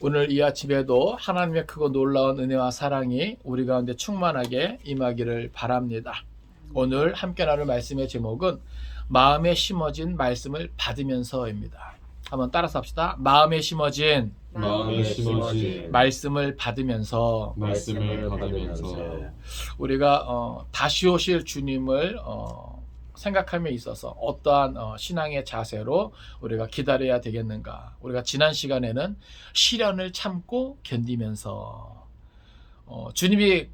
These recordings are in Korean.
오늘 이 아침에도 하나님의 크고 놀라운 은혜와 사랑이 우리 가운데 충만하게 임하기를 바랍니다. 오늘 함께 나눌 말씀의 제목은 마음에 심어진 말씀을 받으면서입니다. 한번 따라서 합시다. 마음에 심어진 말씀을 받으면서. 우리가 다시 오실 주님을 생각함에 있어서 어떠한 신앙의 자세로 우리가 기다려야 되겠는가. 우리가 지난 시간에는 시련을 참고 견디면서 주님이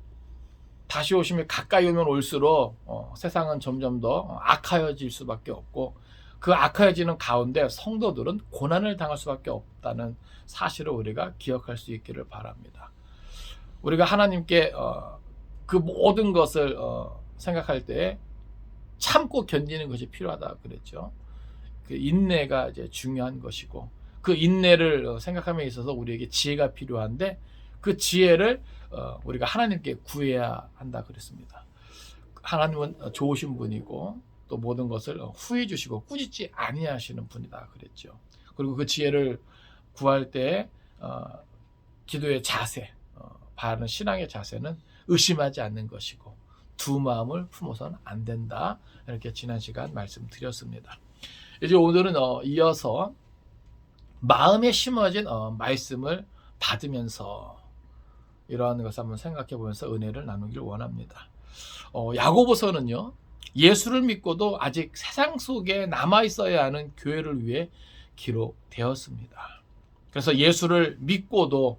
다시 오시면 가까이 오면 올수록 세상은 점점 더 악하여질 수밖에 없고, 그 악하여지는 가운데 성도들은 고난을 당할 수밖에 없다는 사실을 우리가 기억할 수 있기를 바랍니다. 우리가 하나님께 그 모든 것을 생각할 때 참고 견디는 것이 필요하다 그랬죠. 그 인내가 이제 중요한 것이고, 그 인내를 생각함에 있어서 우리에게 지혜가 필요한데, 그 지혜를 우리가 하나님께 구해야 한다 그랬습니다. 하나님은 좋으신 분이고 또 모든 것을 후해 주시고 꾸짖지 아니하시는 분이다 그랬죠. 그리고 그 지혜를 구할 때 기도의 자세, 바른 신앙의 자세는 의심하지 않는 것이고 두 마음을 품어서는 안 된다. 이렇게 지난 시간 말씀드렸습니다. 이제 오늘은 이어서 마음에 심어진 말씀을 받으면서 이러한 것을 한번 생각해 보면서 은혜를 나누길 원합니다. 야고보서는요, 예수를 믿고도 아직 세상 속에 남아 있어야 하는 교회를 위해 기록되었습니다. 그래서 예수를 믿고도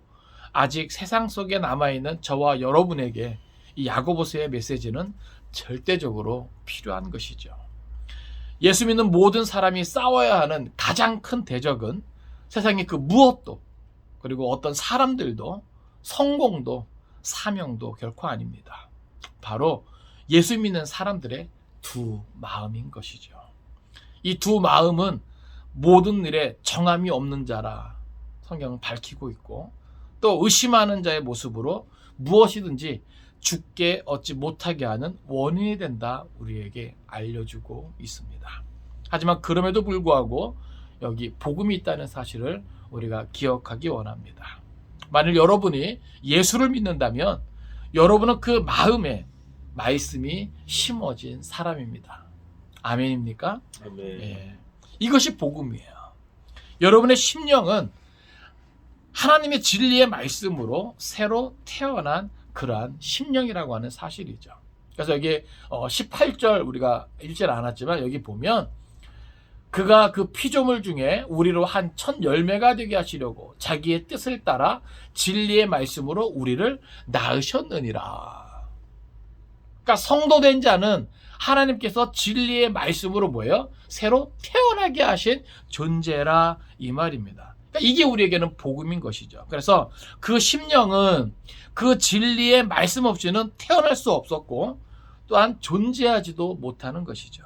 아직 세상 속에 남아 있는 저와 여러분에게 이 야고보서의 메시지는 절대적으로 필요한 것이죠. 예수 믿는 모든 사람이 싸워야 하는 가장 큰 대적은 세상의 그 무엇도, 그리고 어떤 사람들도, 성공도, 사명도 결코 아닙니다. 바로 예수 믿는 사람들의 두 마음인 것이죠. 이 두 마음은 모든 일에 정함이 없는 자라 성경은 밝히고 있고, 또 의심하는 자의 모습으로 무엇이든지 죽게 얻지 못하게 하는 원인이 된다 우리에게 알려주고 있습니다. 하지만 그럼에도 불구하고 여기 복음이 있다는 사실을 우리가 기억하기 원합니다. 만일 여러분이 예수를 믿는다면 여러분은 그 마음에 말씀이 심어진 사람입니다. 아멘입니까? 아멘. 예. 이것이 복음이에요. 여러분의 심령은 하나님의 진리의 말씀으로 새로 태어난 그러한 심령이라고 하는 사실이죠. 그래서 여기 18절 우리가 읽지 않았지만 여기 보면 그가 그 피조물 중에 우리로 한 첫 열매가 되게 하시려고 자기의 뜻을 따라 진리의 말씀으로 우리를 낳으셨느니라. 그러니까 성도된 자는 하나님께서 진리의 말씀으로 뭐예요? 새로 태어나게 하신 존재라 이 말입니다. 그러니까 이게 우리에게는 복음인 것이죠. 그래서 그 심령은 그 진리의 말씀 없이는 태어날 수 없었고 또한 존재하지도 못하는 것이죠.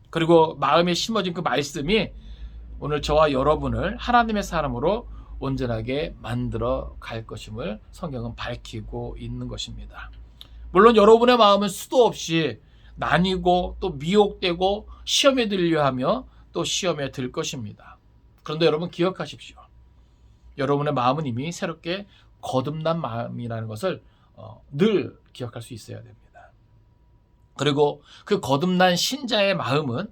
그리고 마음에 심어진 그 말씀이 오늘 저와 여러분을 하나님의 사람으로 온전하게 만들어 갈 것임을 성경은 밝히고 있는 것입니다. 물론 여러분의 마음은 수도 없이 나뉘고 또 미혹되고 시험에 들려 하며 또 시험에 들 것입니다. 그런데 여러분 기억하십시오. 여러분의 마음은 이미 새롭게 거듭난 마음이라는 것을 늘 기억할 수 있어야 됩니다. 그리고 그 거듭난 신자의 마음은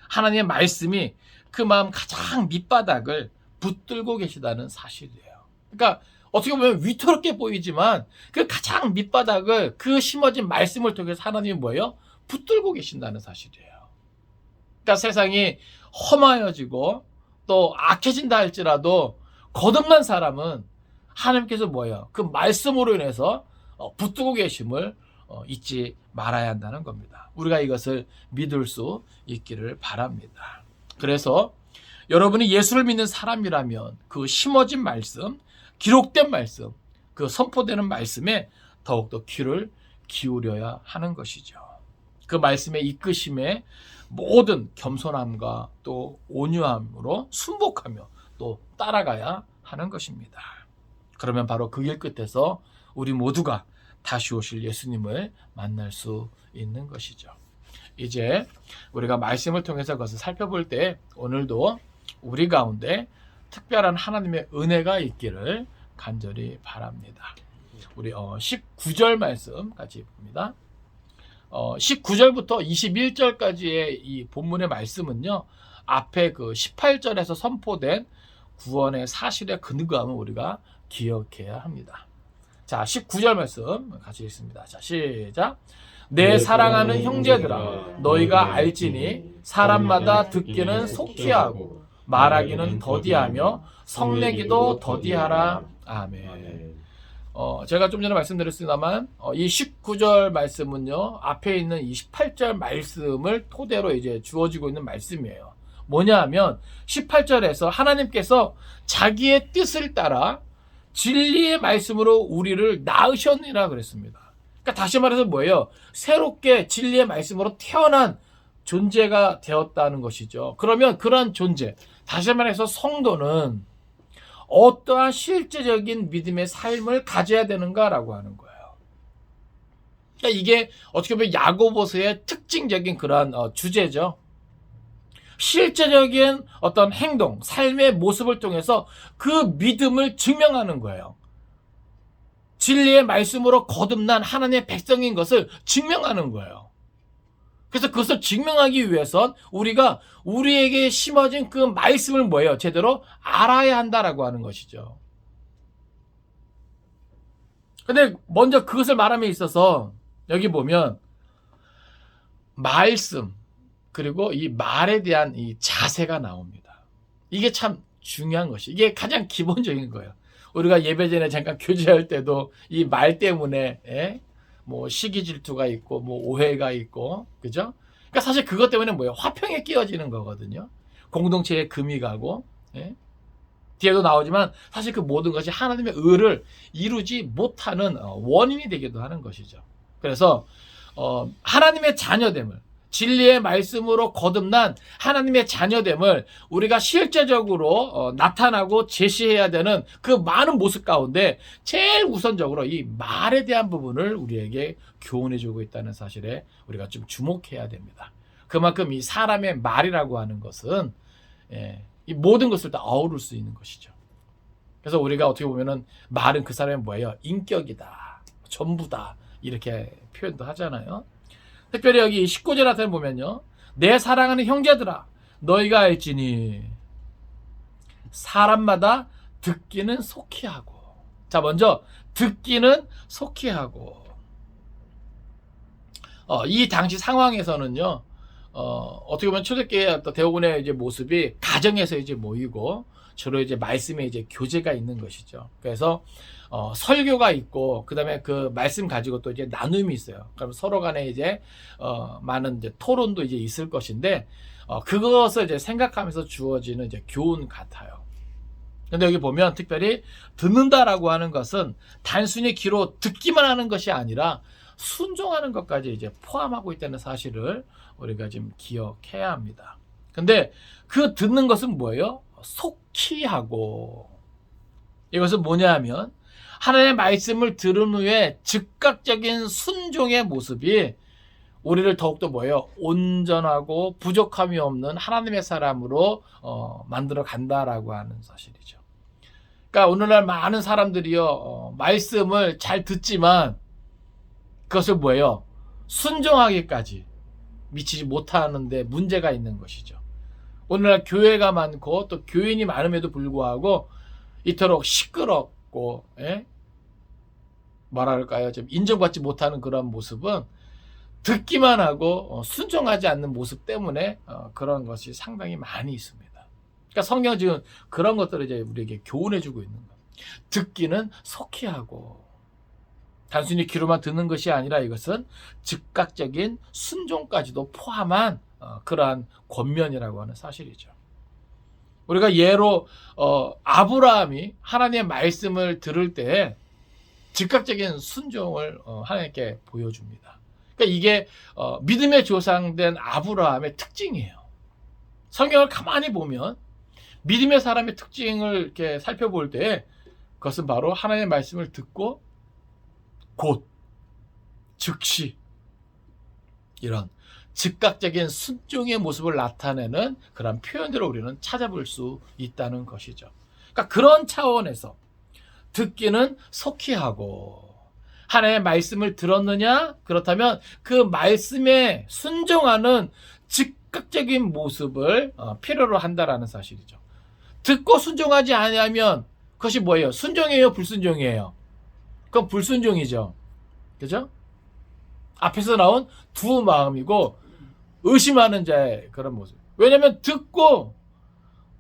하나님의 말씀이 그 마음 가장 밑바닥을 붙들고 계시다는 사실이에요. 그러니까 어떻게 보면 위태롭게 보이지만 그 가장 밑바닥을 그 심어진 말씀을 통해서 하나님이 뭐예요? 붙들고 계신다는 사실이에요. 그러니까 세상이 험하여지고 또 악해진다 할지라도 거듭난 사람은 하나님께서 뭐예요? 그 말씀으로 인해서 붙들고 계심을 잊지 말아야 한다는 겁니다. 우리가 이것을 믿을 수 있기를 바랍니다. 그래서 여러분이 예수를 믿는 사람이라면 그 심어진 말씀, 기록된 말씀, 그 선포되는 말씀에 더욱더 귀를 기울여야 하는 것이죠. 그 말씀의 이끄심에 모든 겸손함과 또 온유함으로 순복하며 또 따라가야 하는 것입니다. 그러면 바로 그 길 끝에서 우리 모두가 다시 오실 예수님을 만날 수 있는 것이죠. 이제 우리가 말씀을 통해서 그것을 살펴볼 때 오늘도 우리 가운데 특별한 하나님의 은혜가 있기를 간절히 바랍니다. 우리 19절 말씀 같이 봅니다. 19절부터 21절까지의 이 본문의 말씀은요, 앞에 그 18절에서 선포된 구원의 사실에 근거함을 우리가 기억해야 합니다. 자, 19절 말씀 같이 읽습니다. 자, 시작. 내 사랑하는 형제들아, 너희가 알지니 사람마다 듣기는 속히 하고 말하기는 더디하며 성내기도 더디하라. 아멘. 제가 좀 전에 말씀드렸습니다만, 이 19절 말씀은요, 앞에 있는 이 18절 말씀을 토대로 이제 주어지고 있는 말씀이에요. 뭐냐 하면, 18절에서 하나님께서 자기의 뜻을 따라 진리의 말씀으로 우리를 낳으셨느니라 그랬습니다. 그러니까 다시 말해서 뭐예요? 새롭게 진리의 말씀으로 태어난 존재가 되었다는 것이죠. 그러면 그러한 존재, 다시 말해서 성도는 어떠한 실제적인 믿음의 삶을 가져야 되는가라고 하는 거예요. 그러니까 이게 어떻게 보면 야고보서의 특징적인 그러한 주제죠. 실제적인 어떤 행동, 삶의 모습을 통해서 그 믿음을 증명하는 거예요. 진리의 말씀으로 거듭난 하나님의 백성인 것을 증명하는 거예요. 그래서 그것을 증명하기 위해선 우리가 우리에게 심어진 그 말씀을 뭐예요? 제대로 알아야 한다라고 하는 것이죠. 근데 먼저 그것을 말함에 있어서 여기 보면 말씀, 그리고 이 말에 대한 이 자세가 나옵니다. 이게 참 중요한 것이, 이게 가장 기본적인 거예요. 우리가 예배 전에 잠깐 교제할 때도 이 말 때문에 뭐 시기 질투가 있고 뭐 오해가 있고, 그죠? 그러니까 사실 그것 때문에 뭐예요? 화평에 끼어지는 거거든요. 공동체에 금이 가고, 뒤에도 나오지만 사실 그 모든 것이 하나님의 의를 이루지 못하는 원인이 되기도 하는 것이죠. 그래서 하나님의 자녀됨을, 진리의 말씀으로 거듭난 하나님의 자녀됨을 우리가 실제적으로 나타나고 제시해야 되는 그 많은 모습 가운데 제일 우선적으로 이 말에 대한 부분을 우리에게 교훈해주고 있다는 사실에 우리가 좀 주목해야 됩니다. 그만큼 이 사람의 말이라고 하는 것은 이 모든 것을 다 아우를 수 있는 것이죠. 그래서 우리가 어떻게 보면은 말은 그 사람의 뭐예요? 인격이다, 전부다, 이렇게 표현도 하잖아요. 특별히 여기 19절한테 보면요, 내 사랑하는 형제들아, 너희가 알지니 사람마다 듣기는 속히 하고. 자, 먼저 듣기는 속히 하고. 이 당시 상황에서는요, 어떻게 보면 초대교회 대오군의 이제 모습이 가정에서 이제 모이고 주로 이제 말씀에 이제 교제가 있는 것이죠. 그래서 설교가 있고, 그 다음에 그 말씀 가지고 또 이제 나눔이 있어요. 그럼 서로 간에 이제 많은 이제 토론도 이제 있을 것인데, 그것을 이제 생각하면서 주어지는 이제 교훈 같아요. 근데 여기 보면 특별히 듣는다라고 하는 것은 단순히 귀로 듣기만 하는 것이 아니라 순종하는 것까지 이제 포함하고 있다는 사실을 우리가 지금 기억해야 합니다. 근데 그 듣는 것은 뭐예요? 속히 하고. 이것은 뭐냐 하면 하나님의 말씀을 들은 후에 즉각적인 순종의 모습이 우리를 더욱더 뭐예요? 온전하고 부족함이 없는 하나님의 사람으로 만들어 간다라고 하는 사실이죠. 그러니까 오늘날 많은 사람들이요, 말씀을 잘 듣지만 그것을 뭐예요? 순종하기까지 미치지 못하는데 문제가 있는 것이죠. 오늘날 교회가 많고 또 교인이 많음에도 불구하고 이토록 시끄럽고, 뭐랄까요, 좀 인정받지 못하는 그런 모습은 듣기만 하고 순종하지 않는 모습 때문에 그런 것이 상당히 많이 있습니다. 그러니까 성경은 지금 그런 것들을 이제 우리에게 교훈해주고 있는 거예요. 듣기는 속히 하고. 단순히 귀로만 듣는 것이 아니라 이것은 즉각적인 순종까지도 포함한 그러한 권면이라고 하는 사실이죠. 우리가 예로 아브라함이 하나님의 말씀을 들을 때 즉각적인 순종을 하나님께 보여줍니다. 그러니까 이게 믿음의 조상된 아브라함의 특징이에요. 성경을 가만히 보면 믿음의 사람의 특징을 이렇게 살펴볼 때 그것은 바로 하나님의 말씀을 듣고 곧 즉시 이런 즉각적인 순종의 모습을 나타내는 그런 표현들을 우리는 찾아볼 수 있다는 것이죠. 그러니까 그런 차원에서 듣기는 속히 하고, 하나님의 말씀을 들었느냐? 그렇다면 그 말씀에 순종하는 즉각적인 모습을 필요로 한다라는 사실이죠. 듣고 순종하지 않으면 그것이 뭐예요? 순종이에요? 불순종이에요? 그건 불순종이죠. 그죠? 앞에서 나온 두 마음이고 의심하는 자의 그런 모습. 왜냐하면 듣고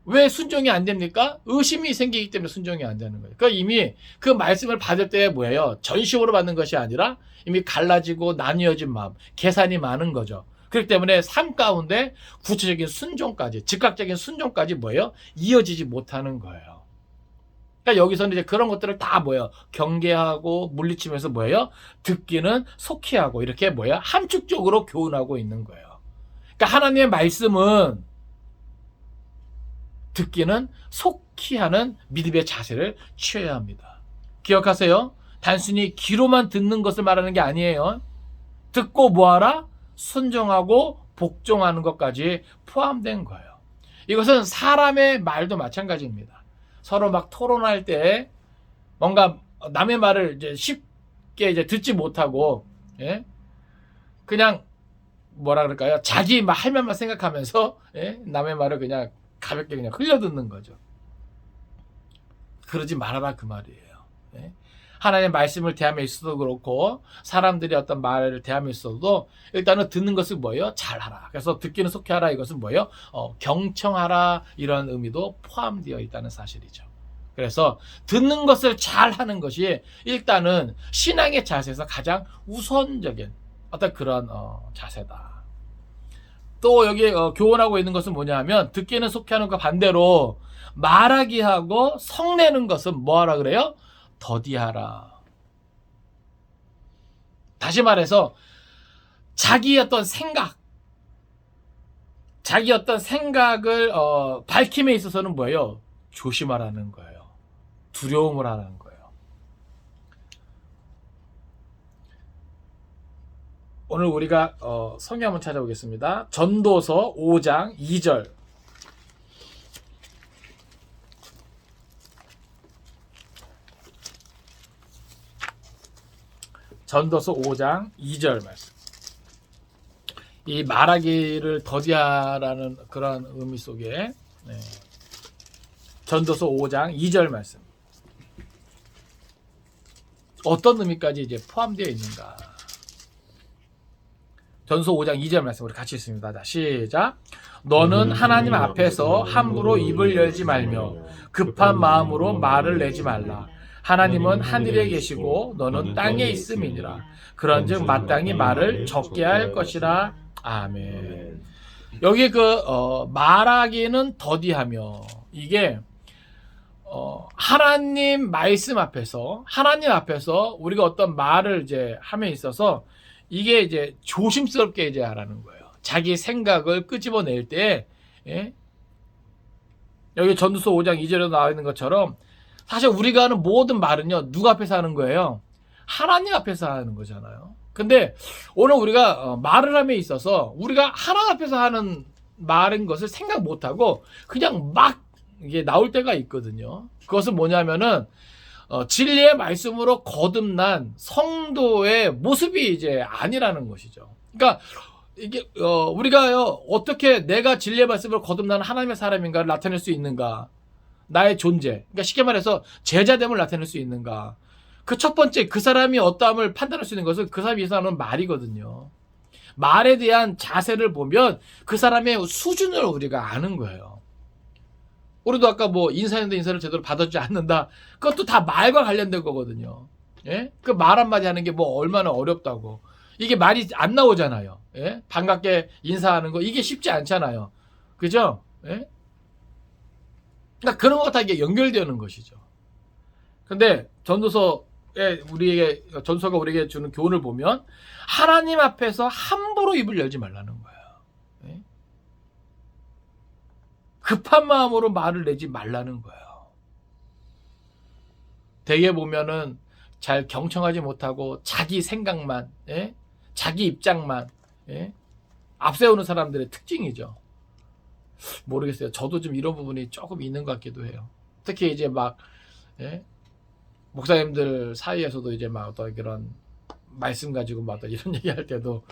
왜 순종이 안 됩니까? 의심이 생기기 때문에 순종이 안 되는 거예요. 그러니까 이미 그 말씀을 받을 때 뭐예요? 전식으로 받는 것이 아니라 이미 갈라지고 나뉘어진 마음, 계산이 많은 거죠. 그렇기 때문에 삶 가운데 구체적인 순종까지, 즉각적인 순종까지 뭐예요? 이어지지 못하는 거예요. 그러니까 여기서는 이제 그런 것들을 다 뭐예요? 경계하고 물리치면서 뭐예요? 듣기는 속히 하고 이렇게 뭐예요? 함축적으로 교훈하고 있는 거예요. 그러니까 하나님의 말씀은 듣기는 속히 하는 믿음의 자세를 취해야 합니다. 기억하세요. 단순히 귀로만 듣는 것을 말하는 게 아니에요. 듣고 뭐하라? 순종하고 복종하는 것까지 포함된 거예요. 이것은 사람의 말도 마찬가지입니다. 서로 막 토론할 때 뭔가 남의 말을 이제 쉽게 이제 듣지 못하고, 예? 그냥 뭐라 그럴까요? 자기 할 말만 생각하면서, 예? 남의 말을 그냥 가볍게 그냥 흘려듣는 거죠. 그러지 말아라 그 말이에요. 예? 하나님의 말씀을 대함에 있어도 그렇고 사람들이 어떤 말을 대함에 있어도 일단은 듣는 것을 뭐예요? 잘하라. 그래서 듣기는 속히 하라. 이것은 뭐예요? 경청하라. 이런 의미도 포함되어 있다는 사실이죠. 그래서 듣는 것을 잘하는 것이 일단은 신앙의 자세에서 가장 우선적인 어떤 그런 자세다. 또 여기 교훈하고 있는 것은 뭐냐 하면 듣기는 속히 하는 것과 반대로 말하기 하고 성내는 것은 뭐하라 그래요? 더디하라. 다시 말해서 자기 어떤 생각, 자기 어떤 생각을 밝힘에 있어서는 뭐예요? 조심하라는 거예요. 두려움을 하라는 거예요. 오늘 우리가 성경 한번 찾아보겠습니다. 전도서 5장 2절. 전도서 5장 2절 말씀. 이 말하기를 더디하라는 그런 의미 속에 전도서 5장 2절 말씀. 어떤 의미까지 이제 포함되어 있는가? 전도서 5장 2절 말씀 우리 같이 읽습니다. 자, 시작. 너는 하나님 앞에서 함부로 입을 열지 말며 급한 마음으로 말을 내지 말라. 하나님은 하늘에 계시고 너는 땅에 있음이니라. 그런즉 마땅히 말을 적게 할 것이라. 아멘. 여기 말하기는 더디하며, 이게 하나님 말씀 앞에서, 하나님 앞에서 우리가 어떤 말을 이제 함에 있어서 이게 이제 조심스럽게 이제 하라는 거예요. 자기 생각을 끄집어낼 때, 예? 여기 전도서 5장 2절에 나와 있는 것처럼 사실 우리가 하는 모든 말은요, 누구 앞에서 하는 거예요? 하나님 앞에서 하는 거잖아요. 근데 오늘 우리가 말을 함에 있어서 우리가 하나님 앞에서 하는 말인 것을 생각 못하고 그냥 막 이게 나올 때가 있거든요. 그것은 뭐냐면은 진리의 말씀으로 거듭난 성도의 모습이 이제 아니라는 것이죠. 그러니까 이게 우리가요, 어떻게 내가 진리의 말씀으로 거듭난 하나님의 사람인가를 나타낼 수 있는가? 나의 존재, 그러니까 쉽게 말해서 제자됨을 나타낼 수 있는가? 그 첫 번째, 그 사람이 어떠함을 판단할 수 있는 것은 그 사람이 하는 말이거든요. 말에 대한 자세를 보면 그 사람의 수준을 우리가 아는 거예요. 우리도 아까 뭐 인사했는데 인사를 제대로 받아주지 않는다. 그것도 다 말과 관련된 거거든요. 예? 그 말 한마디 하는 게 뭐 얼마나 어렵다고. 이게 말이 안 나오잖아요. 예? 반갑게 인사하는 거, 이게 쉽지 않잖아요. 그죠? 예? 그러니까 그런 것 다 이게 연결되는 것이죠. 근데 전도서가 우리에게 주는 교훈을 보면 하나님 앞에서 함부로 입을 열지 말라는 거예요. 예? 급한 마음으로 말을 내지 말라는 거예요. 대개 보면은 잘 경청하지 못하고 자기 생각만, 예? 자기 입장만, 예? 앞세우는 사람들의 특징이죠. 모르겠어요. 저도 좀 이런 부분이 조금 있는 것 같기도 해요. 특히 이제 막 예? 목사님들 사이에서도 이제 막 어떤 그런 말씀 가지고 막 이런 얘기할 때도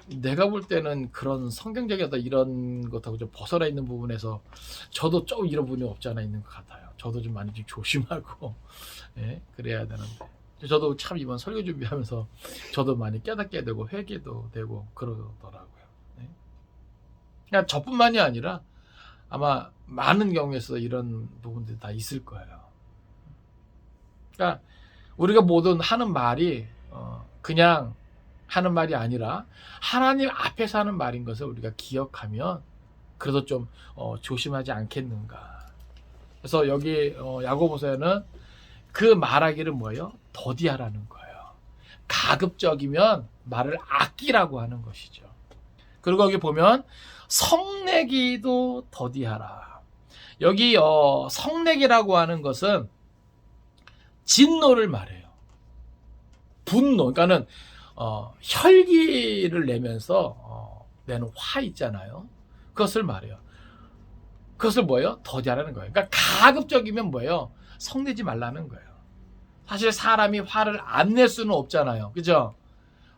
내가 볼 때는 그런 성경적이다 이런 것하고 좀 벗어나 있는 부분에서 저도 좀 이런 부분이 없지 않아 있는 것 같아요. 저도 좀 많이 좀 조심하고 예? 그래야 되는데 저도 참 이번 설교 준비하면서 저도 많이 깨닫게 되고 회개도 되고 그러더라고요. 예? 그냥 저뿐만이 아니라 아마 많은 경우에서 이런 부분들이 다 있을 거예요. 그러니까 우리가 모든 하는 말이 그냥 하는 말이 아니라 하나님 앞에서 하는 말인 것을 우리가 기억하면 그래도 좀 조심하지 않겠는가. 그래서 여기 야고보서에는 그 말하기를 뭐예요? 더디하라는 거예요. 가급적이면 말을 아끼라고 하는 것이죠. 그리고 여기 보면 성내기도 더디하라. 여기 성내기라고 하는 것은 진노를 말해요. 분노, 그러니까는 혈기를 내면서 내는 화 있잖아요. 그것을 말해요. 그것을 뭐예요? 더디하라는 거예요. 그러니까 가급적이면 뭐예요? 성내지 말라는 거예요. 사실 사람이 화를 안 낼 수는 없잖아요. 그죠?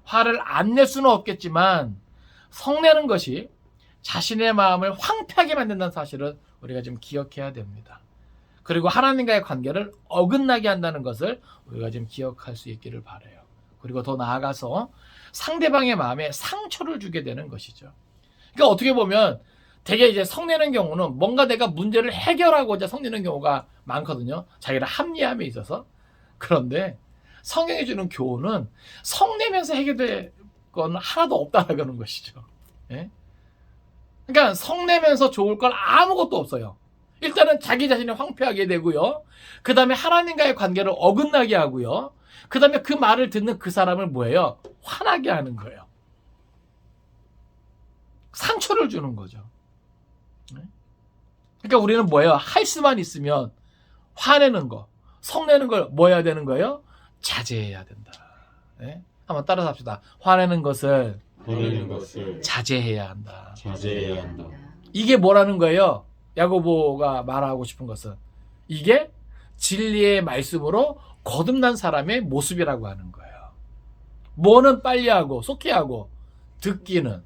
화를 안 낼 수는 없겠지만 성내는 것이 자신의 마음을 황폐하게 만든다는 사실을 우리가 좀 기억해야 됩니다. 그리고 하나님과의 관계를 어긋나게 한다는 것을 우리가 좀 기억할 수 있기를 바라요. 그리고 더 나아가서 상대방의 마음에 상처를 주게 되는 것이죠. 그러니까 어떻게 보면 되게 이제 성내는 경우는 뭔가 내가 문제를 해결하고자 성내는 경우가 많거든요. 자기를 합리함에 있어서. 그런데 성경이 주는 교훈은 성내면서 해결될 건 하나도 없다라는 것이죠. 예? 그러니까 성내면서 좋을 건 아무것도 없어요. 일단은 자기 자신이 황폐하게 되고요. 그 다음에 하나님과의 관계를 어긋나게 하고요. 그 다음에 그 말을 듣는 그 사람을 뭐예요? 화나게 하는 거예요. 상처를 주는 거죠. 그러니까 우리는 뭐예요? 할 수만 있으면 화내는 거, 성내는 걸 뭐 해야 되는 거예요? 자제해야 된다. 네? 한번 따라서 합시다. 화내는 것을 자제해야 한다. 자제해야 한다. 이게 뭐라는 거예요? 야고보가 말하고 싶은 것은 이게 진리의 말씀으로 거듭난 사람의 모습이라고 하는 거예요. 뭐는 빨리 하고 속히 하고 듣기는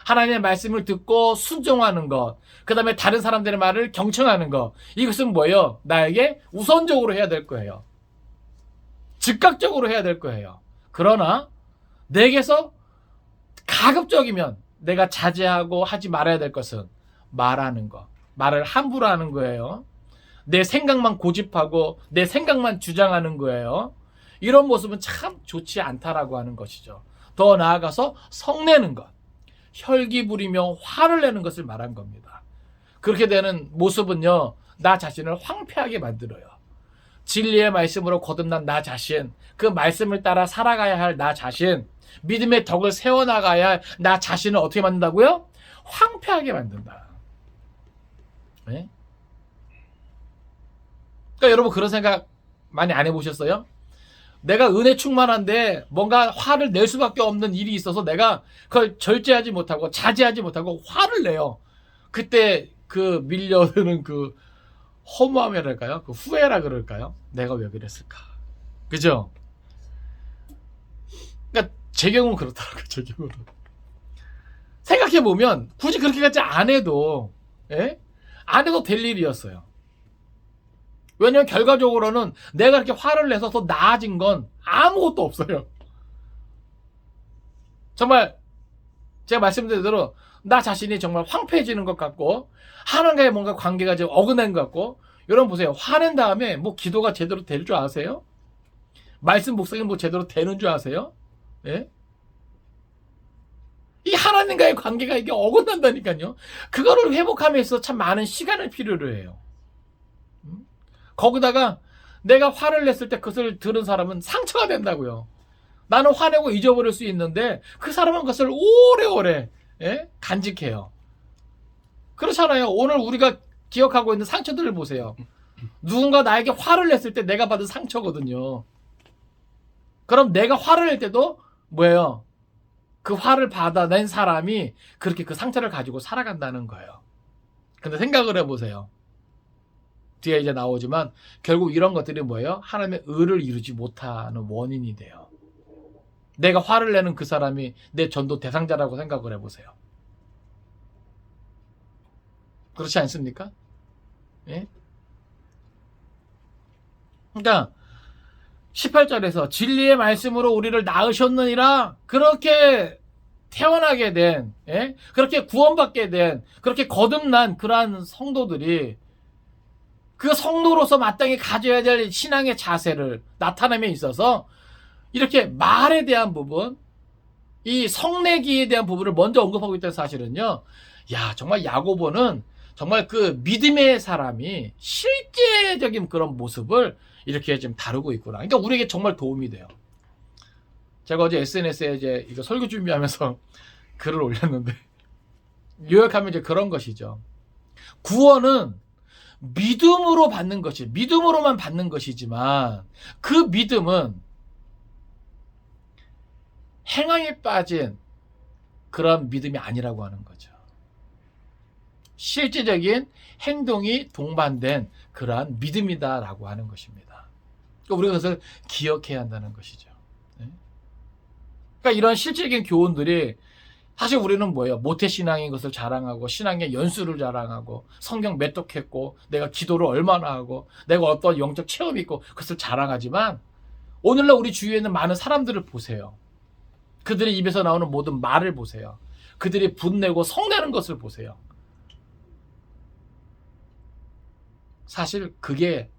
하나님의 말씀을 듣고 순종하는 것, 그 다음에 다른 사람들의 말을 경청하는 것, 이것은 뭐예요? 나에게 우선적으로 해야 될 거예요. 즉각적으로 해야 될 거예요. 그러나 내게서 가급적이면 내가 자제하고 하지 말아야 될 것은 말하는 것, 말을 함부로 하는 거예요. 내 생각만 고집하고 내 생각만 주장하는 거예요. 이런 모습은 참 좋지 않다라고 하는 것이죠. 더 나아가서 성내는 것, 혈기 부리며 화를 내는 것을 말한 겁니다. 그렇게 되는 모습은요, 나 자신을 황폐하게 만들어요. 진리의 말씀으로 거듭난 나 자신, 그 말씀을 따라 살아가야 할 나 자신, 믿음의 덕을 세워나가야 할 나 자신을 어떻게 만든다고요? 황폐하게 만든다. 네? 그러니까 여러분 그런 생각 많이 안 해보셨어요? 내가 은혜 충만한데 뭔가 화를 낼 수밖에 없는 일이 있어서 내가 그걸 절제하지 못하고 자제하지 못하고 화를 내요. 그때 그 밀려드는 그 허무함이랄까요? 그 후회라 그럴까요? 내가 왜 그랬을까? 그죠? 그러니까 제 경우는 그렇더라고요. 제 경우는. 생각해보면 굳이 그렇게까지 안 해도 예? 안 해도 될 일이었어요. 왜냐면 결과적으로는 내가 이렇게 화를 내서 더 나아진 건 아무것도 없어요. 정말 제가 말씀드린 대로 나 자신이 정말 황폐해지는 것 같고 하나님과의 뭔가 관계가 좀 어긋난 것 같고, 여러분 보세요. 화낸 다음에 뭐 기도가 제대로 될 줄 아세요? 말씀 묵상이 뭐 제대로 되는 줄 아세요? 예? 이 하나님과의 관계가 이게 어긋난다니까요. 그거를 회복함에 있어서 참 많은 시간을 필요로 해요. 거기다가 내가 화를 냈을 때 그것을 들은 사람은 상처가 된다고요. 나는 화내고 잊어버릴 수 있는데 그 사람은 그것을 오래오래 간직해요. 그렇잖아요. 오늘 우리가 기억하고 있는 상처들을 보세요. 누군가 나에게 화를 냈을 때 내가 받은 상처거든요. 그럼 내가 화를 낼 때도 뭐예요? 그 화를 받아낸 사람이 그렇게 그 상처를 가지고 살아간다는 거예요. 근데 생각을 해보세요. 뒤에 이제 나오지만 결국 이런 것들이 뭐예요? 하나님의 의를 이루지 못하는 원인이 돼요. 내가 화를 내는 그 사람이 내 전도 대상자라고 생각을 해보세요. 그렇지 않습니까? 예? 그러니까 18절에서 진리의 말씀으로 우리를 낳으셨느니라, 그렇게 태어나게 된, 예? 그렇게 구원받게 된, 그렇게 거듭난 그러한 성도들이 그 성도로서 마땅히 가져야 될 신앙의 자세를 나타남에 있어서 이렇게 말에 대한 부분, 이 성내기에 대한 부분을 먼저 언급하고 있다는 사실은요, 야, 정말 야고보는 정말 그 믿음의 사람이 실제적인 그런 모습을 이렇게 지금 다루고 있구나. 그러니까 우리에게 정말 도움이 돼요. 제가 어제 SNS에 이제 이거 설교 준비하면서 글을 올렸는데, 요약하면 이제 그런 것이죠. 구원은 믿음으로 받는 것이, 믿음으로만 받는 것이지만 그 믿음은 행함에 빠진 그런 믿음이 아니라고 하는 거죠. 실제적인 행동이 동반된 그러한 믿음이다라고 하는 것입니다. 그러니까 우리가 그것을 기억해야 한다는 것이죠. 그러니까 이런 실질적인 교훈들이, 사실 우리는 뭐예요? 모태신앙인 것을 자랑하고 신앙의 연수를 자랑하고 성경 매독했고 내가 기도를 얼마나 하고 내가 어떤 영적 체험이 있고 그것을 자랑하지만, 오늘날 우리 주위에 있는 많은 사람들을 보세요. 그들의 입에서 나오는 모든 말을 보세요. 그들이 분내고 성내는 것을 보세요. 사실 그게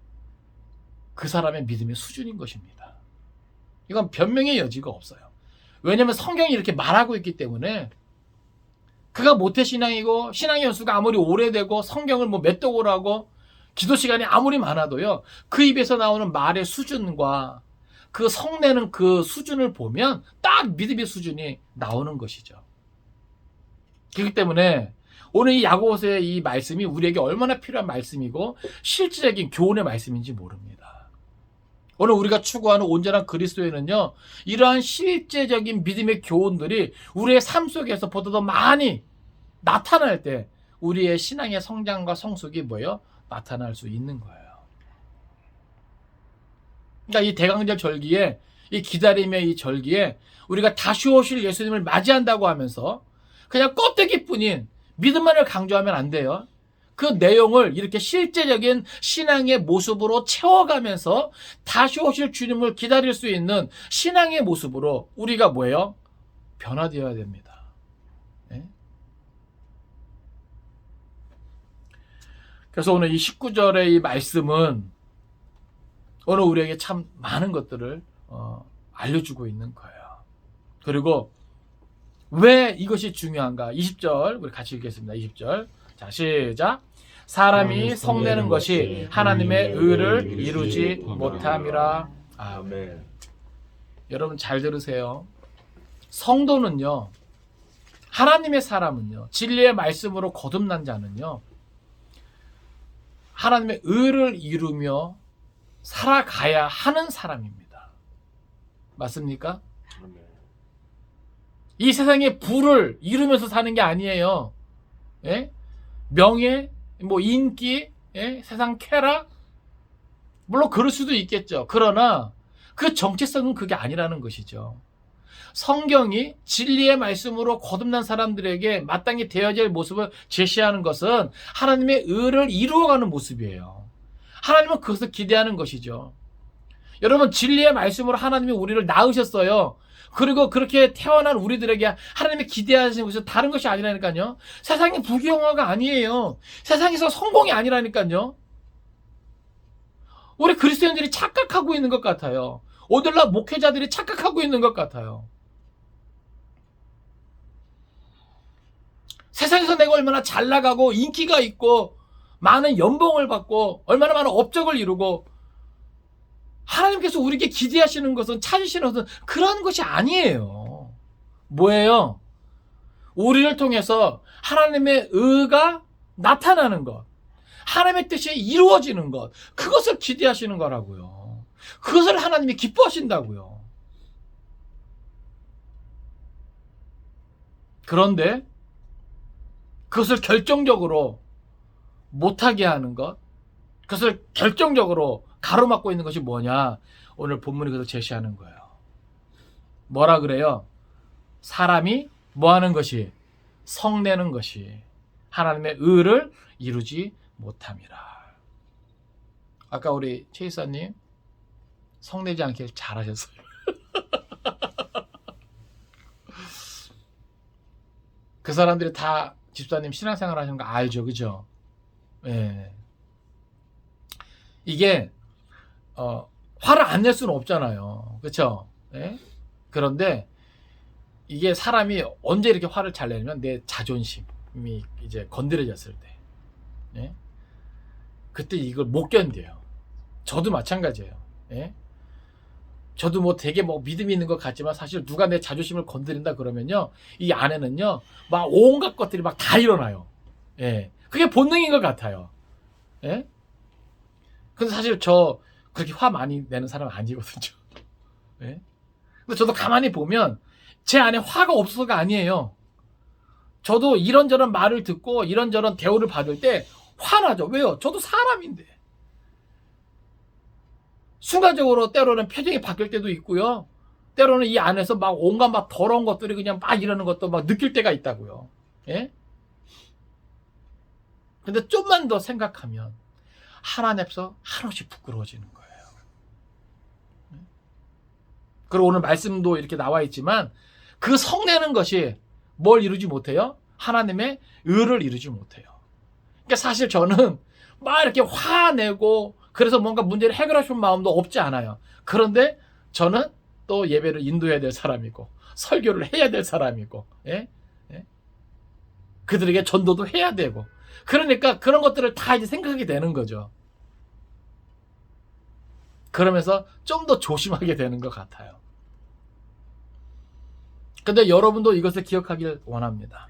그 사람의 믿음의 수준인 것입니다. 이건 변명의 여지가 없어요. 왜냐하면 성경이 이렇게 말하고 있기 때문에. 그가 모태신앙이고 신앙의 연수가 아무리 오래되고 성경을 뭐 몇 독을 하고 기도 시간이 아무리 많아도요, 그 입에서 나오는 말의 수준과 그 성내는 그 수준을 보면 딱 믿음의 수준이 나오는 것이죠. 그렇기 때문에 오늘 이 야고보서의 이 말씀이 우리에게 얼마나 필요한 말씀이고 실질적인 교훈의 말씀인지 모릅니다. 오늘 우리가 추구하는 온전한 그리스도인은요, 이러한 실제적인 믿음의 교훈들이 우리의 삶 속에서 보다 더 많이 나타날 때 우리의 신앙의 성장과 성숙이 뭐예요? 나타날 수 있는 거예요. 그러니까 이 대강절 절기에, 이 기다림의 이 절기에 우리가 다시 오실 예수님을 맞이한다고 하면서 그냥 껍데기뿐인 믿음만을 강조하면 안 돼요. 그 내용을 이렇게 실제적인 신앙의 모습으로 채워가면서 다시 오실 주님을 기다릴 수 있는 신앙의 모습으로 우리가 뭐예요? 변화되어야 됩니다. 네? 그래서 오늘 이 19절의 이 말씀은 오늘 우리에게 참 많은 것들을 알려주고 있는 거예요. 그리고 왜 이것이 중요한가? 20절 우리 같이 읽겠습니다. 20절. 자, 시작. 사람이 성내는 것이 하나님의 의를 이루지 못함이라. 아멘. 여러분 잘 들으세요. 성도는요, 하나님의 사람은요, 진리의 말씀으로 거듭난 자는요, 하나님의 의를 이루며 살아가야 하는 사람입니다. 맞습니까? 이 세상의 부를 이루면서 사는 게 아니에요. 예? 명예, 뭐 인기, 예? 세상 쾌락, 물론 그럴 수도 있겠죠. 그러나 그 정체성은 그게 아니라는 것이죠. 성경이 진리의 말씀으로 거듭난 사람들에게 마땅히 되어질 모습을 제시하는 것은 하나님의 의를 이루어가는 모습이에요. 하나님은 그것을 기대하는 것이죠. 여러분, 진리의 말씀으로 하나님이 우리를 낳으셨어요. 그리고 그렇게 태어난 우리들에게 하나님이 기대하시는 것은 다른 것이 아니라니까요. 세상의 부귀영화가 아니에요. 세상에서 성공이 아니라니까요. 우리 그리스도인들이 착각하고 있는 것 같아요. 오늘날 목회자들이 착각하고 있는 것 같아요. 세상에서 내가 얼마나 잘 나가고 인기가 있고 많은 연봉을 받고 얼마나 많은 업적을 이루고 하나님께서 우리에게 기대하시는 것은, 찾으시는 것은 그런 것이 아니에요. 뭐예요? 우리를 통해서 하나님의 의가 나타나는 것, 하나님의 뜻이 이루어지는 것, 그것을 기대하시는 거라고요. 그것을 하나님이 기뻐하신다고요. 그런데 그것을 결정적으로 못하게 하는 것, 그것을 결정적으로 가로막고 있는 것이 뭐냐? 오늘 본문이 그것을 제시하는 거예요. 뭐라 그래요? 사람이 뭐 하는 것이? 성내는 것이 하나님의 의를 이루지 못함이라. 아까 우리 최이사님 성내지 않길 잘하셨어요. 그 사람들이 다 집사님 신앙생활 하시는 거 알죠, 그죠? 예. 이게 화를 안 낼 수는 없잖아요, 그렇죠? 예? 그런데 이게 사람이 언제 이렇게 화를 잘 내냐면 내 자존심이 이제 건드려졌을 때, 예? 그때 이걸 못 견뎌요. 저도 마찬가지예요. 예? 저도 뭐 되게 뭐 믿음이 있는 것 같지만 사실 누가 내 자존심을 건드린다 그러면요, 이 안에는요 막 온갖 것들이 막 다 일어나요. 예, 그게 본능인 것 같아요. 예? 근데 사실 저 그렇게 화 많이 내는 사람 아니거든요. 예? 근데 저도 가만히 보면 제 안에 화가 없어서가 아니에요. 저도 이런저런 말을 듣고 이런저런 대우를 받을 때 화나죠. 왜요? 저도 사람인데. 순간적으로 때로는 표정이 바뀔 때도 있고요. 때로는 이 안에서 막 온갖 막 더러운 것들이 그냥 막 이러는 것도 막 느낄 때가 있다고요. 예? 근데 좀만 더 생각하면 하나님께서 한없이 부끄러워지는 거예요. 그리고 오늘 말씀도 이렇게 나와 있지만 그 성내는 것이 뭘 이루지 못해요? 하나님의 의를 이루지 못해요. 그러니까 사실 저는 막 이렇게 화내고 그래서 뭔가 문제를 해결하고 싶은 마음도 없지 않아요. 그런데 저는 또 예배를 인도해야 될 사람이고 설교를 해야 될 사람이고, 예? 예? 그들에게 전도도 해야 되고, 그러니까 그런 것들을 다 이제 생각하게 되는 거죠. 그러면서 좀 더 조심하게 되는 것 같아요. 근데 여러분도 이것을 기억하길 원합니다.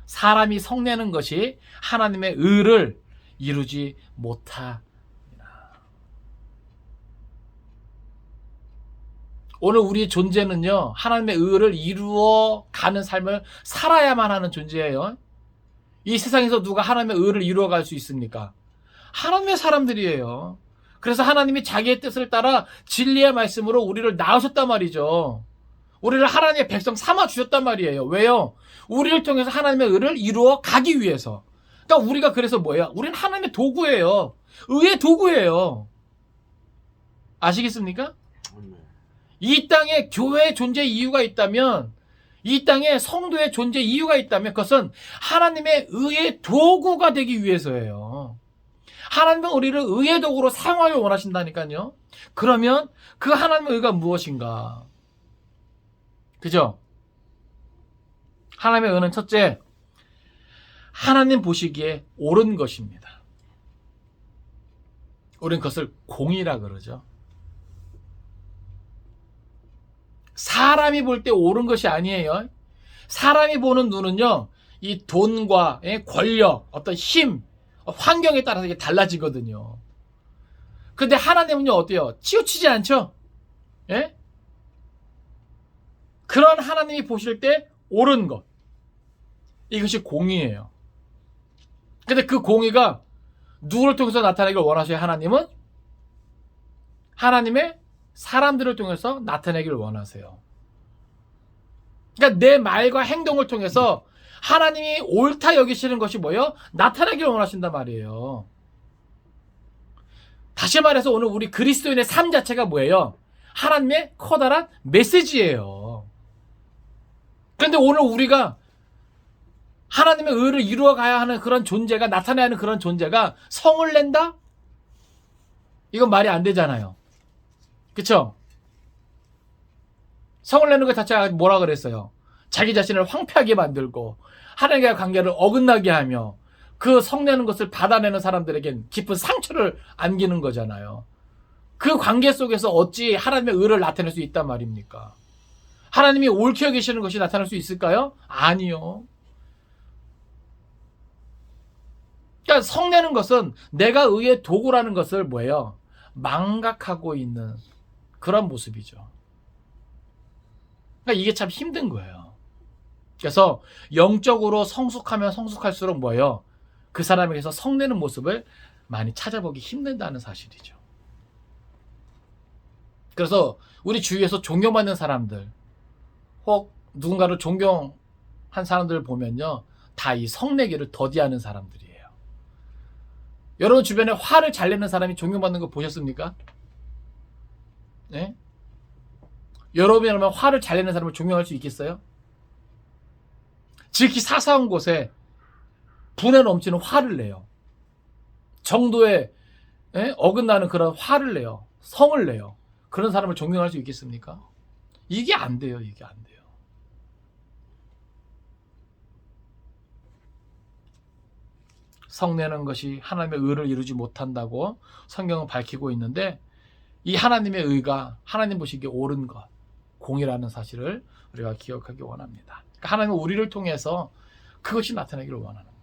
사람이 성내는 것이 하나님의 의를 이루지 못합니다. 오늘 우리 존재는요, 하나님의 의를 이루어 가는 삶을 살아야만 하는 존재예요. 이 세상에서 누가 하나님의 의를 이루어 갈 수 있습니까? 하나님의 사람들이에요. 그래서 하나님이 자기의 뜻을 따라 진리의 말씀으로 우리를 낳으셨단 말이죠. 우리를 하나님의 백성 삼아 주셨단 말이에요. 왜요? 우리를 통해서 하나님의 의를 이루어 가기 위해서. 그러니까 우리가 그래서 뭐예요? 우리는 하나님의 도구예요. 의의 도구예요. 아시겠습니까? 이 땅에 교회의 존재 이유가 있다면, 이 땅에 성도의 존재 이유가 있다면 그것은 하나님의 의의 도구가 되기 위해서예요. 하나님은 우리를 의의 도구로 사용하길 원하신다니까요. 그러면 그 하나님의 의가 무엇인가? 그죠? 하나님의 의는 첫째, 하나님 보시기에 옳은 것입니다. 우리는 그것을 공의라 그러죠. 사람이 볼 때 옳은 것이 아니에요. 사람이 보는 눈은요, 이 돈과 권력, 어떤 힘, 환경에 따라서 이게 달라지거든요. 근데 하나님은요, 어때요? 치우치지 않죠? 예? 그런 하나님이 보실 때 옳은 것, 이것이 공의예요. 근데 그 공의가 누구를 통해서 나타내길 원하세요? 하나님은 하나님의 사람들을 통해서 나타내길 원하세요. 그러니까 내 말과 행동을 통해서 하나님이 옳다 여기시는 것이 뭐예요? 나타나길 원하신단 말이에요. 다시 말해서 오늘 우리 그리스도인의 삶 자체가 뭐예요? 하나님의 커다란 메시지예요. 그런데 오늘 우리가 하나님의 의를 이루어 가야 하는 그런 존재가, 나타나야 하는 그런 존재가 성을 낸다? 이건 말이 안 되잖아요. 그쵸? 성을 내는 것 자체가 뭐라 그랬어요? 자기 자신을 황폐하게 만들고 하나님과의 관계를 어긋나게 하며 그 성내는 것을 받아내는 사람들에겐 깊은 상처를 안기는 거잖아요. 그 관계 속에서 어찌 하나님의 의를 나타낼 수 있단 말입니까? 하나님이 옳게 여기시는 것이 나타날 수 있을까요? 아니요. 그러니까 성내는 것은 내가 의의 도구라는 것을 뭐예요? 망각하고 있는 그런 모습이죠. 그러니까 이게 참 힘든 거예요. 그래서 영적으로 성숙하면 성숙할수록 뭐예요? 그 사람에게서 성내는 모습을 많이 찾아보기 힘든다는 사실이죠. 그래서 우리 주위에서 존경받는 사람들 혹 누군가를 존경한 사람들을 보면요, 다 이 성내기를 더디하는 사람들이에요. 여러분 주변에 화를 잘 내는 사람이 존경받는 거 보셨습니까? 네? 여러분이라면 화를 잘 내는 사람을 존경할 수 있겠어요? 지극히 사소한 곳에 분에 넘치는 화를 내요. 정도에 어긋나는 그런 화를 내요. 성을 내요. 그런 사람을 존경할 수 있겠습니까? 이게 안 돼요. 이게 안 돼요. 성내는 것이 하나님의 의를 이루지 못한다고 성경은 밝히고 있는데, 이 하나님의 의가 하나님 보시기에 옳은 것, 공이라는 사실을 우리가 기억하기 원합니다. 그러니까 하나님은 우리를 통해서 그것이 나타나기를 원하는 거예요.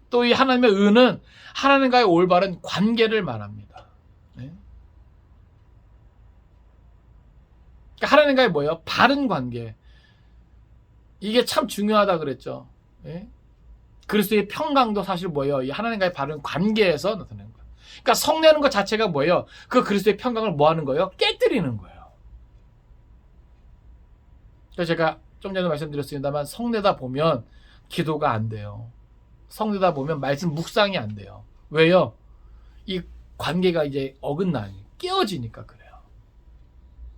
또 이 하나님의 의는 하나님과의 올바른 관계를 말합니다. 네? 그러니까 하나님과의 뭐예요? 바른 관계. 이게 참 중요하다 그랬죠. 네? 그리스도의 평강도 사실 뭐예요? 이 하나님과의 바른 관계에서 나타나는 거예요. 그러니까 성내는 것 자체가 뭐예요? 그 그리스도의 평강을 뭐 하는 거예요? 깨뜨리는 거예요. 그래서 제가 좀 전에 말씀드렸습니다만, 성내다 보면 기도가 안 돼요. 성내다 보면 말씀 묵상이 안 돼요. 왜요? 이 관계가 이제 어긋나니, 깨어지니까 그래요.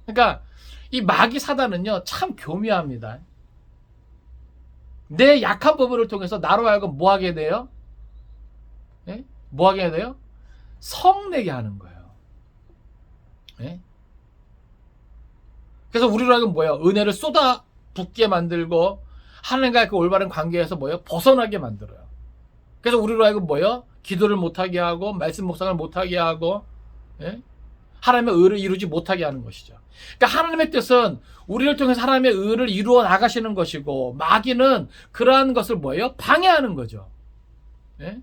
그러니까 이 마귀 사단은요, 참 교묘합니다. 내 약한 부분을 통해서 나로 하여금 뭐 하게 돼요? 네? 뭐 하게 돼요? 성내게 하는 거예요. 네? 그래서 우리로 하여금 뭐예요? 은혜를 쏟아붓게 만들고 하나님과의 그 올바른 관계에서 뭐예요? 벗어나게 만들어요. 그래서 우리로 하여금 뭐예요? 기도를 못하게 하고 말씀 묵상을 못하게 하고, 예? 하나님의 의를 이루지 못하게 하는 것이죠. 그러니까 하나님의 뜻은 우리를 통해서 하나님의 의를 이루어 나가시는 것이고, 마귀는 그러한 것을 뭐예요? 방해하는 거죠. 예?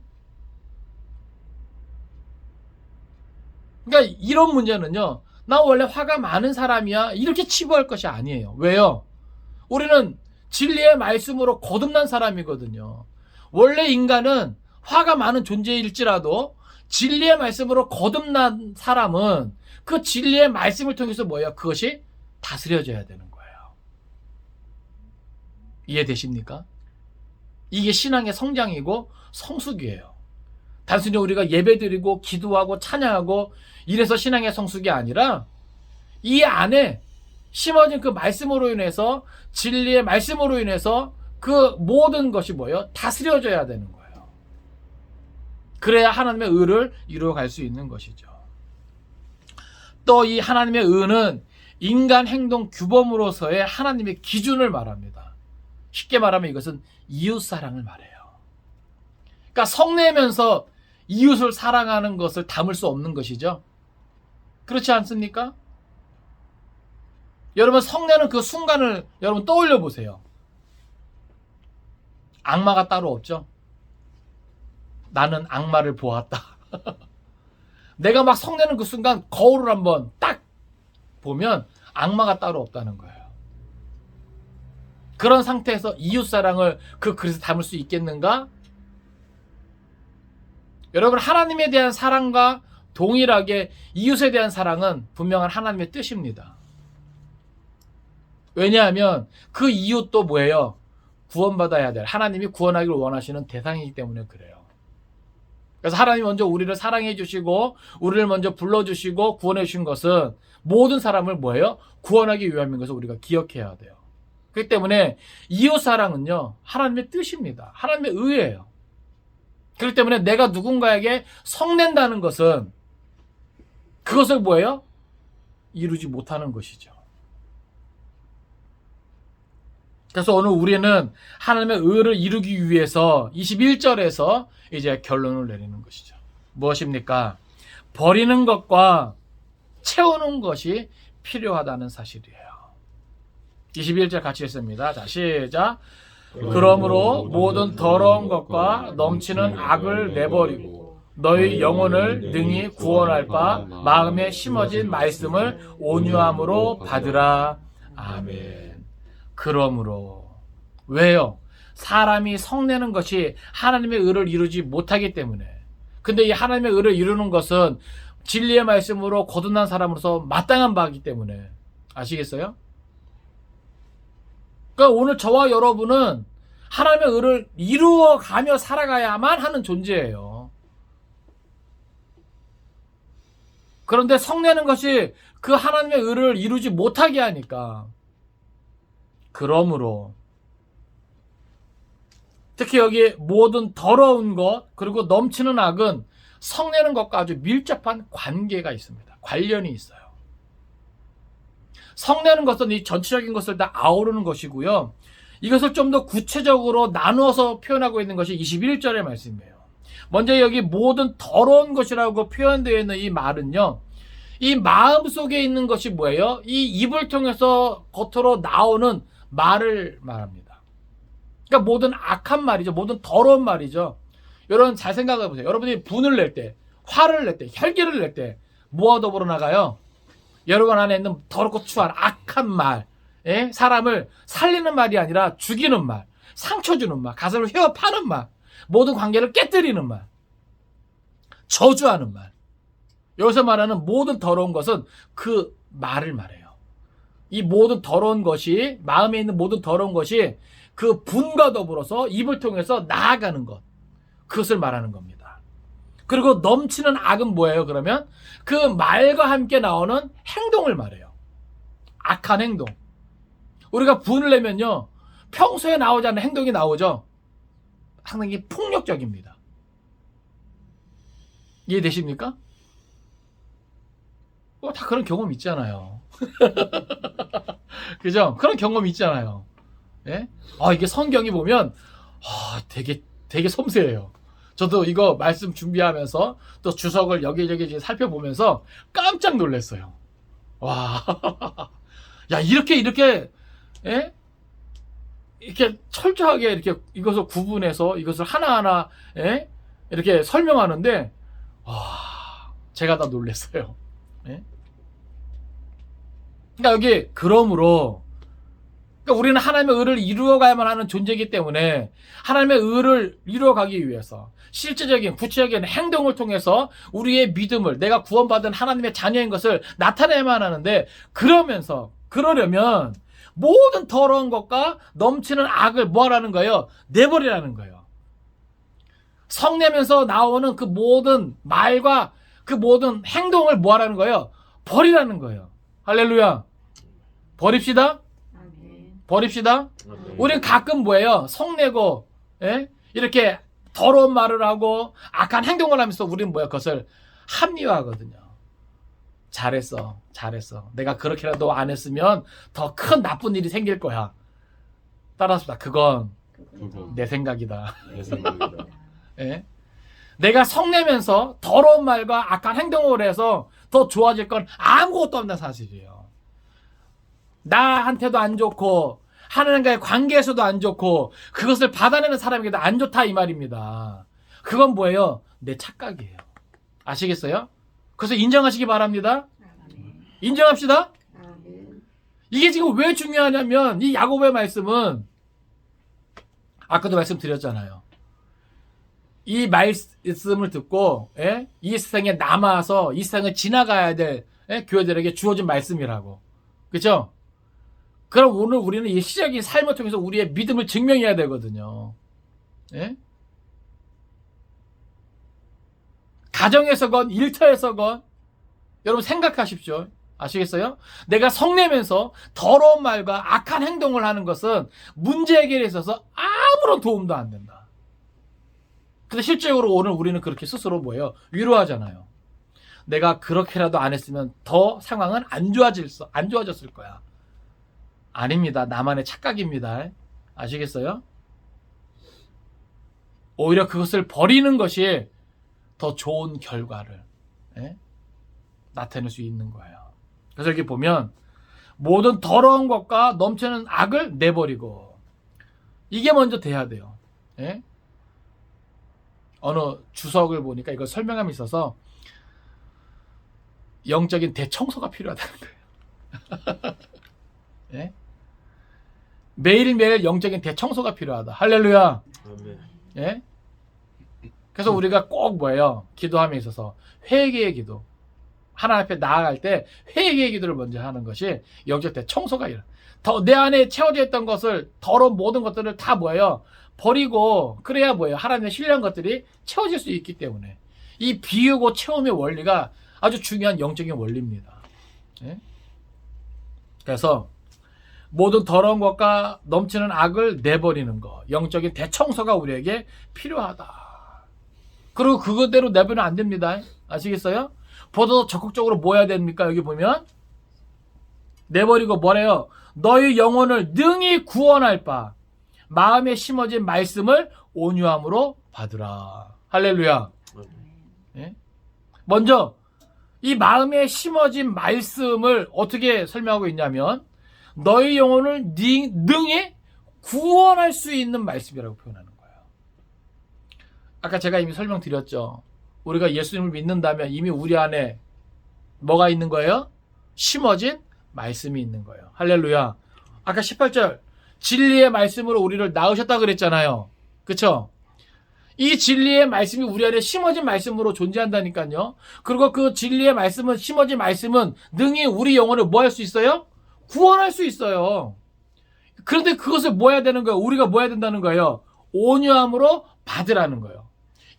그러니까 이런 문제는요, 나 원래 화가 많은 사람이야, 이렇게 치부할 것이 아니에요. 왜요? 우리는 진리의 말씀으로 거듭난 사람이거든요. 원래 인간은 화가 많은 존재일지라도 진리의 말씀으로 거듭난 사람은 그 진리의 말씀을 통해서 뭐예요? 그것이 다스려져야 되는 거예요. 이해되십니까? 이게 신앙의 성장이고 성숙이에요. 단순히 우리가 예배드리고 기도하고 찬양하고 이래서 신앙의 성숙이 아니라, 이 안에 심어진 그 말씀으로 인해서, 진리의 말씀으로 인해서 그 모든 것이 뭐예요? 다스려져야 되는 거예요. 그래야 하나님의 의를 이루어갈 수 있는 것이죠. 또 이 하나님의 의는 인간 행동 규범으로서의 하나님의 기준을 말합니다. 쉽게 말하면 이것은 이웃사랑을 말해요. 그러니까 성내면서 이웃을 사랑하는 것을 담을 수 없는 것이죠. 그렇지 않습니까? 여러분 성내는 그 순간을 여러분 떠올려 보세요. 악마가 따로 없죠. 나는 악마를 보았다. 내가 막 성내는 그 순간 거울을 한번 딱 보면 악마가 따로 없다는 거예요. 그런 상태에서 이웃사랑을 그 글에서 담을 수 있겠는가? 여러분 하나님에 대한 사랑과 동일하게 이웃에 대한 사랑은 분명한 하나님의 뜻입니다. 왜냐하면 그 이웃도 뭐예요? 구원받아야 될, 하나님이 구원하기를 원하시는 대상이기 때문에 그래요. 그래서 하나님이 먼저 우리를 사랑해 주시고 우리를 먼저 불러주시고 구원해 주신 것은 모든 사람을 뭐예요? 구원하기 위함인 것을 우리가 기억해야 돼요. 그렇기 때문에 이웃사랑은요, 하나님의 뜻입니다. 하나님의 의예요. 그렇기 때문에 내가 누군가에게 성낸다는 것은 그것을 뭐예요? 이루지 못하는 것이죠. 그래서 오늘 우리는 하나님의 의를 이루기 위해서 21절에서 이제 결론을 내리는 것이죠. 무엇입니까? 버리는 것과 채우는 것이 필요하다는 사실이에요. 21절 같이 읽습니다. 자, 시작. 그러므로 모든 더러운 것과 넘치는 악을 내버리고 너희 영혼을 능히 구원할 바 마음에 심어진 말씀을 온유함으로 받으라. 아멘. 그러므로 왜요? 사람이 성내는 것이 하나님의 의를 이루지 못하기 때문에. 근데 이 하나님의 의를 이루는 것은 진리의 말씀으로 거듭난 사람으로서 마땅한 바이기 때문에. 아시겠어요? 그러니까 오늘 저와 여러분은 하나님의 의를 이루어가며 살아가야만 하는 존재예요. 그런데 성내는 것이 그 하나님의 의를 이루지 못하게 하니까. 그러므로 특히 여기 모든 더러운 것 그리고 넘치는 악은 성내는 것과 아주 밀접한 관계가 있습니다. 관련이 있어요. 성내는 것은 이 전체적인 것을 다 아우르는 것이고요. 이것을 좀 더 구체적으로 나누어서 표현하고 있는 것이 21절의 말씀이에요. 먼저 여기 모든 더러운 것이라고 표현되어 있는 이 말은요. 이 마음 속에 있는 것이 뭐예요? 이 입을 통해서 겉으로 나오는 말을 말합니다. 그러니까 모든 악한 말이죠. 모든 더러운 말이죠. 여러분 잘 생각해 보세요. 여러분이 분을 낼 때, 화를 낼 때, 혈기를 낼 때 뭐와 더불어 나가요? 여러분 안에 있는 더럽고 추한 악한 말, 사람을 살리는 말이 아니라 죽이는 말, 상처 주는 말, 가슴을 휘어 파는 말, 모든 관계를 깨뜨리는 말, 저주하는 말. 여기서 말하는 모든 더러운 것은 그 말을 말해요. 이 모든 더러운 것이, 마음에 있는 모든 더러운 것이 그 분과 더불어서 입을 통해서 나아가는 것, 그것을 말하는 겁니다. 그리고 넘치는 악은 뭐예요? 그러면 그 말과 함께 나오는 행동을 말해요. 악한 행동. 우리가 분을 내면요, 평소에 나오지 않는 행동이 나오죠. 상당히 폭력적입니다. 이해되십니까? 다 그런 경험 있잖아요. 그죠? 그런 경험 있잖아요. 예? 이게 성경이 보면 되게 섬세해요. 저도 이거 말씀 준비하면서 또 주석을 여기저기 살펴보면서 깜짝 놀랐어요. 와, 야 이렇게 예? 이렇게 철저하게 이렇게 이것을 구분해서 이것을 하나하나 이렇게 설명하는데 제가 다 놀랐어요. 예? 그러니까 여기 그러므로 그러니까 우리는 하나님의 의를 이루어가야만 하는 존재이기 때문에 하나님의 의를 이루어가기 위해서 실제적인 구체적인 행동을 통해서 우리의 믿음을 내가 구원받은 하나님의 자녀인 것을 나타내야만 하는데 그러려면 모든 더러운 것과 넘치는 악을 뭐하라는 거예요? 내버리라는 거예요. 성내면서 나오는 그 모든 말과 그 모든 행동을 뭐하라는 거예요? 버리라는 거예요. 할렐루야. 버립시다. 버립시다. 우리는 가끔 뭐예요? 성내고 이렇게 더러운 말을 하고 악한 행동을 하면서 우리는 뭐야? 그것을 합리화하거든요. 잘했어. 내가 그렇게라도 안 했으면 더 큰 나쁜 일이 생길 거야. 따라서 그건 내 생각이다. 내가 성내면서 더러운 말과 악한 행동을 해서 더 좋아질 건 아무것도 없는 사실이에요. 나한테도 안 좋고 하나님과의 관계에서도 안 좋고 그것을 받아내는 사람에게도 안 좋다 이 말입니다. 그건 뭐예요? 내 착각이에요. 아시겠어요? 그래서 인정하시기 바랍니다. 인정합시다. 이게 지금 왜 중요하냐면 이 야고보의 말씀은 아까도 말씀드렸잖아요. 이 말씀을 듣고 이 세상에 남아서 이 세상을 지나가야 될 교회들에게 주어진 말씀이라고. 그렇죠? 그럼 오늘 우리는 이 시적인 삶을 통해서 우리의 믿음을 증명해야 되거든요. 가정에서건 일터에서건 여러분 생각하십시오. 아시겠어요? 내가 성내면서 더러운 말과 악한 행동을 하는 것은 문제 해결에 있어서 아무런 도움도 안 된다. 근데 실제로 오늘 우리는 그렇게 스스로 뭐예요? 위로하잖아요. 내가 그렇게라도 안 했으면 더 상황은 안 좋아졌을 거야. 아닙니다. 나만의 착각입니다. 아시겠어요? 오히려 그것을 버리는 것이 더 좋은 결과를 나타낼 수 있는 거예요. 그래서 여기 보면 모든 더러운 것과 넘치는 악을 내버리고 이게 먼저 돼야 돼요. 어느 주석을 보니까 이걸 설명함이 있어서 영적인 대청소가 필요하다는 거예요. 매일매일 영적인 대청소가 필요하다. 할렐루야. 아멘. 예? 그래서 우리가 꼭 뭐예요? 기도함에 있어서 회개의 기도. 하나님 앞에 나아갈 때 회개의 기도를 먼저 하는 것이 영적 대청소가 일어나. 내 안에 채워져 있던 것을, 더러운 모든 것들을 다 뭐예요? 버리고, 그래야 뭐예요? 하나님의 신뢰한 것들이 채워질 수 있기 때문에. 이 비우고 채움의 원리가 아주 중요한 영적인 원리입니다. 예? 그래서 모든 더러운 것과 넘치는 악을 내버리는 것, 영적인 대청소가 우리에게 필요하다. 그리고 그거대로 내버리면 안 됩니다. 아시겠어요? 보다 더 적극적으로 뭐 해야 됩니까? 여기 보면 내버리고 뭐래요? 너희 영혼을 능히 구원할 바 마음에 심어진 말씀을 온유함으로 받으라. 할렐루야. 예? 먼저 이 마음에 심어진 말씀을 어떻게 설명하고 있냐면 너희 영혼을 능히 구원할 수 있는 말씀이라고 표현하는 거예요. 아까 제가 이미 설명드렸죠. 우리가 예수님을 믿는다면 이미 우리 안에 뭐가 있는 거예요? 심어진 말씀이 있는 거예요. 할렐루야. 아까 18절 진리의 말씀으로 우리를 낳으셨다 그랬잖아요. 그쵸? 이 진리의 말씀이 우리 안에 심어진 말씀으로 존재한다니까요. 그리고 그 진리의 말씀은, 심어진 말씀은 능히 우리 영혼을 뭐 할 수 있어요? 구원할 수 있어요. 그런데 그것을 뭐 해야 되는 거예요? 우리가 뭐 해야 된다는 거예요? 온유함으로 받으라는 거예요.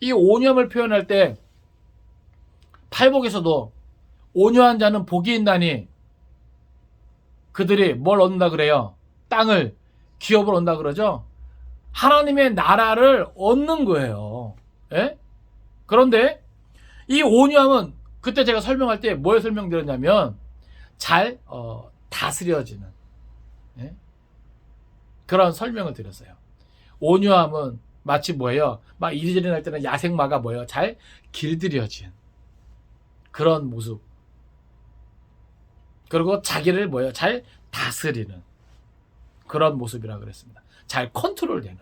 이 온유함을 표현할 때 팔복에서도 온유한 자는 복이 있나니 그들이 뭘 얻는다 그래요? 땅을, 기업을 얻는다 그러죠? 하나님의 나라를 얻는 거예요. 예? 그런데 이 온유함은 그때 제가 설명할 때 뭘 설명드렸냐면 잘 다스려지는, 예? 그런 설명을 드렸어요. 온유함은 마치 뭐예요? 막 이리저리 날 때는 야생마가 뭐예요? 잘 길들여진 그런 모습. 그리고 자기를 뭐예요? 잘 다스리는 그런 모습이라고 그랬습니다. 잘 컨트롤되는.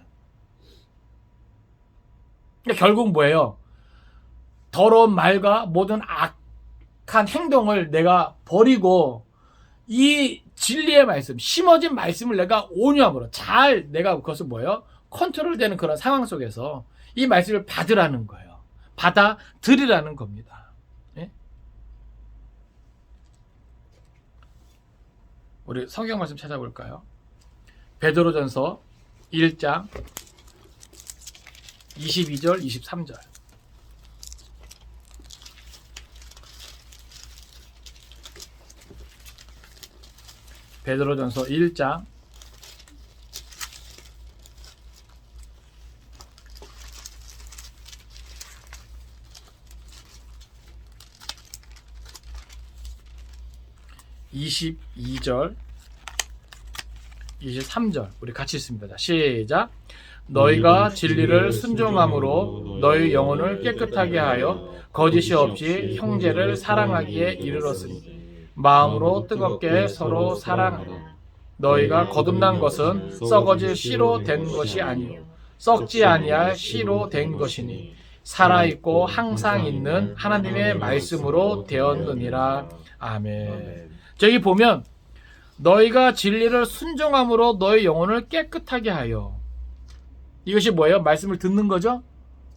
그러니까 결국 뭐예요? 더러운 말과 모든 악한 행동을 내가 버리고 이 진리의 말씀, 심어진 말씀을 내가 온유함으로 잘 내가 그것을 뭐예요? 컨트롤되는 그런 상황 속에서 이 말씀을 받으라는 거예요. 받아들이라는 겁니다. 예? 우리 성경 말씀 찾아볼까요? 베드로전서 1장 22절 23절. 베드로전서 1장 22절 23절 우리 같이 읽습니다. 자, 시작. 너희가 진리를 순종함으로 너희 영혼을 깨끗하게 하여 거짓이 없이 형제를 사랑하기에 이르렀으니 마음으로 뜨겁게 서로 사랑하라. 너희가 거듭난 것은 썩어질 씨로 된 것이 아니요 썩지 아니할 씨로 된 것이니 살아있고 항상 있는 하나님의 말씀으로 되었느니라. 아멘. 저기 보면 너희가 진리를 순종함으로 너희 영혼을 깨끗하게 하여, 이것이 뭐예요? 말씀을 듣는 거죠?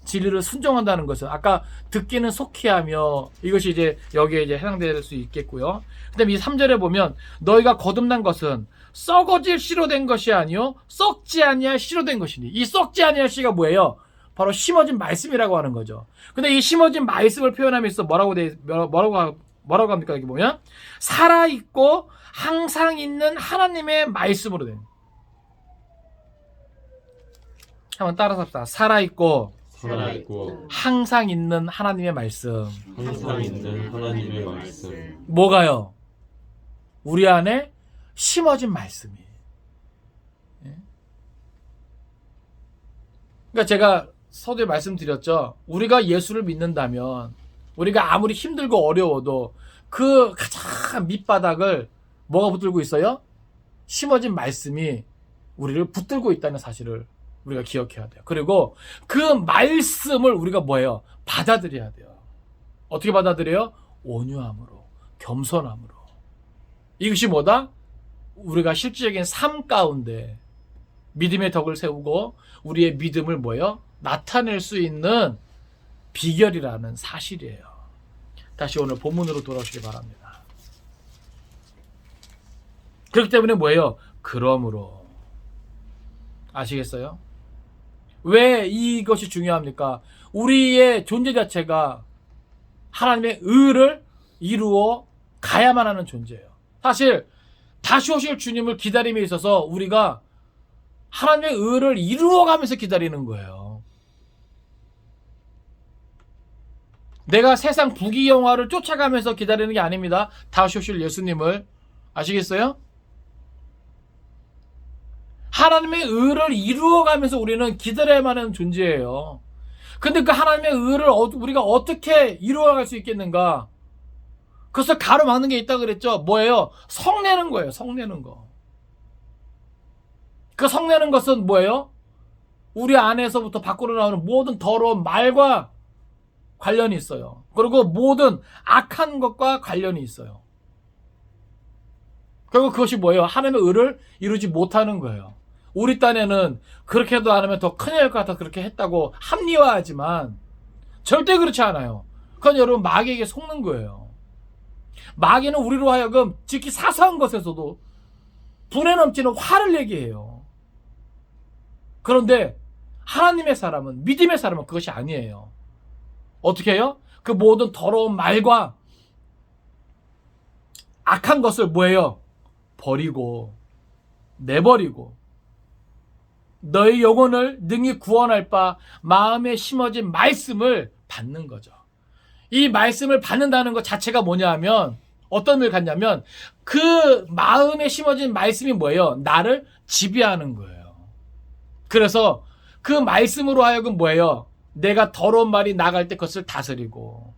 진리를 순종한다는 것은 아까 듣기는 속히 하며, 이것이 이제 여기에 이제 해당될 수 있겠고요. 그다음에 이 3절에 보면 너희가 거듭난 것은 썩어질 씨로 된 것이 아니요 썩지 아니할 씨로 된 것이니, 이 썩지 아니할 씨가 뭐예요? 바로 심어진 말씀이라고 하는 거죠. 근데 이 심어진 말씀을 표현하면서 뭐라고 합니까? 여기 보면 살아있고 항상 있는 하나님의 말씀으로 된. 한번 따라서 합시다. 살아있고 항상 있는 하나님의 말씀. 항상 있는 하나님의 말씀. 뭐가요? 우리 안에 심어진 말씀이. 그러니까 제가 서두에 말씀드렸죠. 우리가 예수를 믿는다면 우리가 아무리 힘들고 어려워도 그 가장 밑바닥을 뭐가 붙들고 있어요? 심어진 말씀이 우리를 붙들고 있다는 사실을 우리가 기억해야 돼요. 그리고 그 말씀을 우리가 뭐예요? 받아들여야 돼요. 어떻게 받아들여요? 온유함으로, 겸손함으로. 이것이 뭐다? 우리가 실질적인 삶 가운데 믿음의 덕을 세우고 우리의 믿음을 뭐예요? 나타낼 수 있는 비결이라는 사실이에요. 다시 오늘 본문으로 돌아오시기 바랍니다. 그렇기 때문에 뭐예요? 그러므로 아시겠어요? 왜 이것이 중요합니까? 우리의 존재 자체가 하나님의 의를 이루어 가야만 하는 존재예요. 사실 다시 오실 주님을 기다림에 있어서 우리가 하나님의 의를 이루어가면서 기다리는 거예요. 내가 세상 부귀영화를 쫓아가면서 기다리는 게 아닙니다. 다시 오실 예수님을. 아시겠어요? 하나님의 의를 이루어가면서 우리는 기다려야만 하는 존재예요. 근데 그 하나님의 의를 우리가 어떻게 이루어갈 수 있겠는가? 그래서 가로막는 게 있다고 그랬죠. 뭐예요? 성내는 거예요. 성내는 거. 그 성내는 것은 뭐예요? 우리 안에서부터 밖으로 나오는 모든 더러운 말과 관련이 있어요. 그리고 모든 악한 것과 관련이 있어요. 결국 그것이 뭐예요? 하나님의 의를 이루지 못하는 거예요. 우리 딴에는 그렇게도 안 하면 더 큰일 날 것 같아 그렇게 했다고 합리화하지만 절대 그렇지 않아요. 그건 여러분 마귀에게 속는 거예요. 마귀는 우리로 하여금 지극히 사소한 것에서도 분에 넘치는 화를 내게 해요. 그런데 하나님의 사람은, 믿음의 사람은 그것이 아니에요. 어떻게 해요? 그 모든 더러운 말과 악한 것을 뭐예요? 버리고 내버리고 너의 영혼을 능히 구원할 바 마음에 심어진 말씀을 받는 거죠. 이 말씀을 받는다는 것 자체가 뭐냐 하면 어떤 의미를 갖냐면 그 마음에 심어진 말씀이 뭐예요? 나를 지배하는 거예요. 그래서 그 말씀으로 하여금 뭐예요? 내가 더러운 말이 나갈 때 그것을 다스리고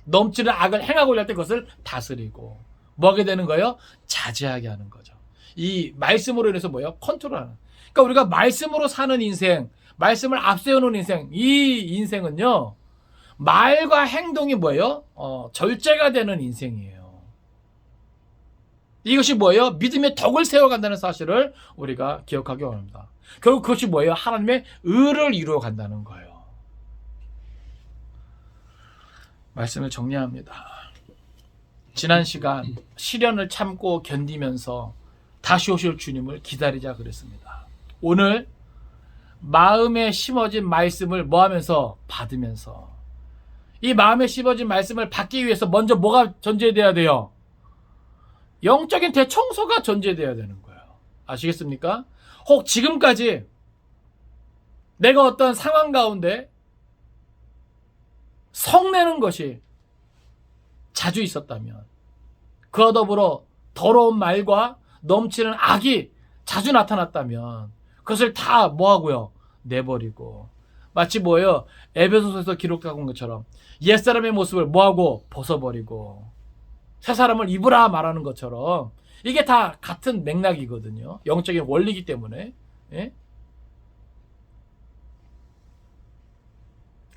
넘치는 악을 행하고자 할 때 그것을 다스리고 뭐 하게 되는 거예요? 자제하게 하는 거죠. 이 말씀으로 인해서 뭐예요? 컨트롤하는. 그러니까 우리가 말씀으로 사는 인생, 말씀을 앞세우는 인생, 이 인생은요 말과 행동이 뭐예요? 절제가 되는 인생이에요. 이것이 뭐예요? 믿음의 덕을 세워간다는 사실을 우리가 기억하기 원합니다. 결국 그것이 뭐예요? 하나님의 의를 이루어 간다는 거예요. 말씀을 정리합니다. 지난 시간 시련을 참고 견디면서 다시 오실 주님을 기다리자 그랬습니다. 오늘 마음에 심어진 말씀을 뭐 하면서? 받으면서. 이 마음에 심어진 말씀을 받기 위해서 먼저 뭐가 전제돼야 돼요? 영적인 대청소가 전제돼야 되는 거예요. 아시겠습니까? 혹 지금까지 내가 어떤 상황 가운데 성내는 것이 자주 있었다면, 그와 더불어 더러운 말과 넘치는 악이 자주 나타났다면 그것을 다 뭐하고요? 내버리고, 마치 뭐예요? 에베소서에서 기록하고 온 것처럼 옛사람의 모습을 뭐하고? 벗어버리고 새 사람을 입으라 말하는 것처럼 이게 다 같은 맥락이거든요. 영적인 원리이기 때문에. 예?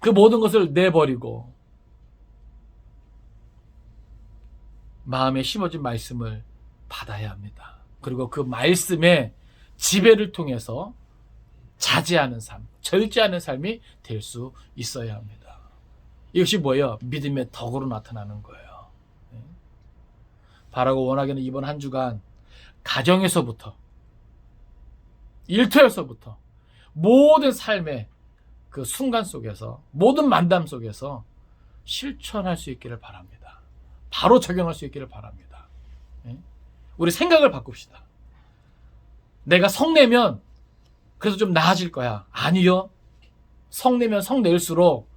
그 모든 것을 내버리고 마음에 심어진 말씀을 받아야 합니다. 그리고 그 말씀의 지배를 통해서 자제하는 삶, 절제하는 삶이 될 수 있어야 합니다. 이것이 뭐예요? 믿음의 덕으로 나타나는 거예요. 바라고 원하기는 이번 한 주간 가정에서부터 일터에서부터 모든 삶의 그 순간 속에서, 모든 만남 속에서 실천할 수 있기를 바랍니다. 바로 적용할 수 있기를 바랍니다. 우리 생각을 바꿉시다. 내가 성내면 그래서 좀 나아질 거야. 아니요. 성내면 성낼수록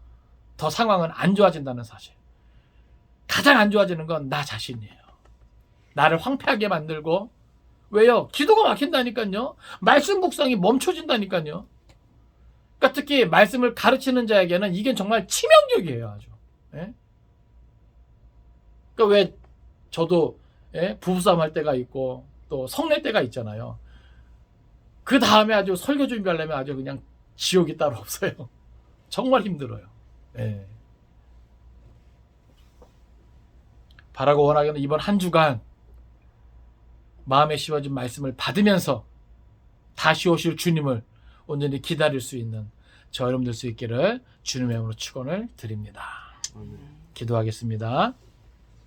더 상황은 안 좋아진다는 사실. 가장 안 좋아지는 건 나 자신이에요. 나를 황폐하게 만들고. 왜요? 기도가 막힌다니까요. 말씀 묵상이 멈춰진다니까요. 그러니까 특히 말씀을 가르치는 자에게는 이게 정말 치명적이에요. 아주. 예? 그러니까 왜 저도 부부싸움 할 때가 있고 또 성낼 때가 있잖아요. 그 다음에 아주 설교 준비하려면 아주 그냥 지옥이 따로 없어요. 정말 힘들어요. 예. 바라고 원하기는 이번 한 주간 마음에 심어진 말씀을 받으면서 다시 오실 주님을 온전히 기다릴 수 있는 저 여러분들 수 있기를 주님의 이름으로 축원을 드립니다. 기도하겠습니다.